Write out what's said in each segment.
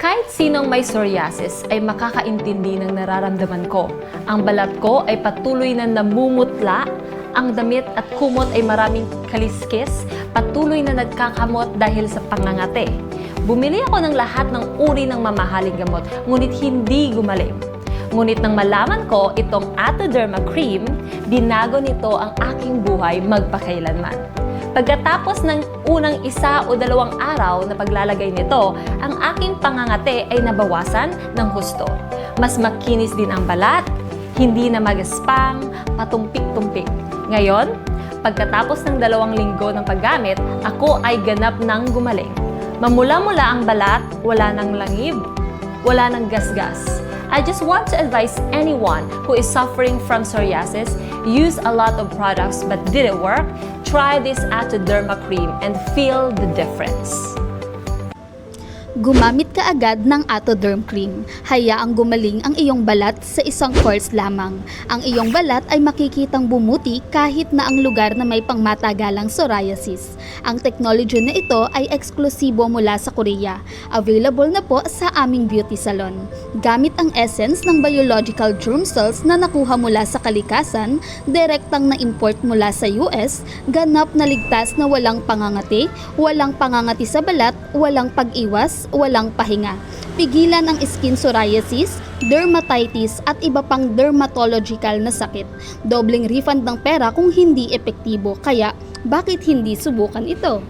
Kahit sinong may psoriasis ay makakaintindi ng nararamdaman ko. Ang balat ko ay patuloy na namumutla, ang damit at kumot ay maraming kaliskis, patuloy na nagkakamot dahil sa pangangate. Bumili ako ng lahat ng uri ng mamahaling gamot, ngunit hindi gumaling. Ngunit nang malaman ko itong Atoderma Cream, binago nito ang aking buhay magpakailanman. Pagkatapos ng unang 1 o 2 araw na paglalagay nito, ang aking pangangate ay nabawasan ng husto. Mas makinis din ang balat, hindi na magaspang, patumpik-tumpik. Ngayon, pagkatapos ng 2 linggo ng paggamit, ako ay ganap ng gumaling. Mamula-mula ang balat, wala nang langib, wala nang gasgas. I just want to advise anyone who is suffering from psoriasis, use a lot of products but didn't work, try this Atoderma Cream and feel the difference. Gumamit ka agad ng Atoderm Cream. Hayaang gumaling ang iyong balat sa isang course lamang. Ang iyong balat ay makikitang bumuti kahit na ang lugar na may pangmatagalang psoriasis. Ang technology na ito ay eksklusibo mula sa Korea. Available na po sa aming beauty salon. Gamit ang essence ng biological germ cells na nakuha mula sa kalikasan, direktang na-import mula sa US, ganap na ligtas na walang pangangati sa balat, walang pag-iwas, walang pahinga. Pigilan ang skin psoriasis, dermatitis at iba pang dermatological na sakit. Dobleng refund ng pera kung hindi epektibo, kaya bakit hindi subukan ito?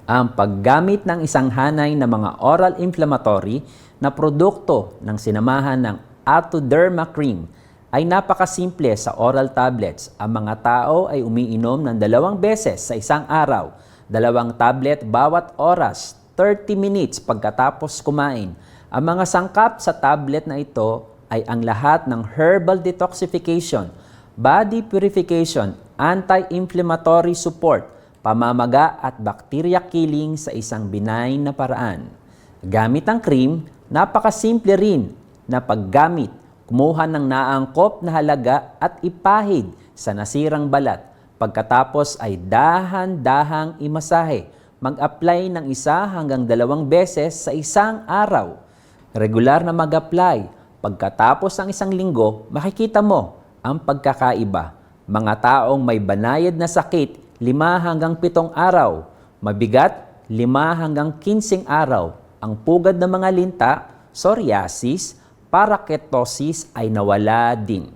Ang paggamit ng isang hanay na mga oral inflammatory na produkto ng sinamahan ng Atoderma Cream ay napakasimple sa oral tablets. Ang mga tao ay umiinom ng 2 beses sa isang araw, 2 tablet bawat oras, 30 minutes pagkatapos kumain. Ang mga sangkap sa tablet na ito ay ang lahat ng herbal detoxification, body purification, anti-inflammatory support, pamamaga at bacteria killing sa isang benign na paraan. Gamit ang cream, napakasimple rin na paggamit. Kumuha ng naangkop na halaga at ipahid sa nasirang balat. Pagkatapos ay dahan-dahang imasahe. Mag-apply ng 1 hanggang 2 beses sa isang araw. Regular na mag-apply. Pagkatapos ng 1 linggo, makikita mo ang pagkakaiba. Mga taong may banayad na sakit, 5 hanggang 7 araw. Mabigat, 5 hanggang 15 araw. Ang pugad ng mga linta, psoriasis, paraketosis ay nawala din.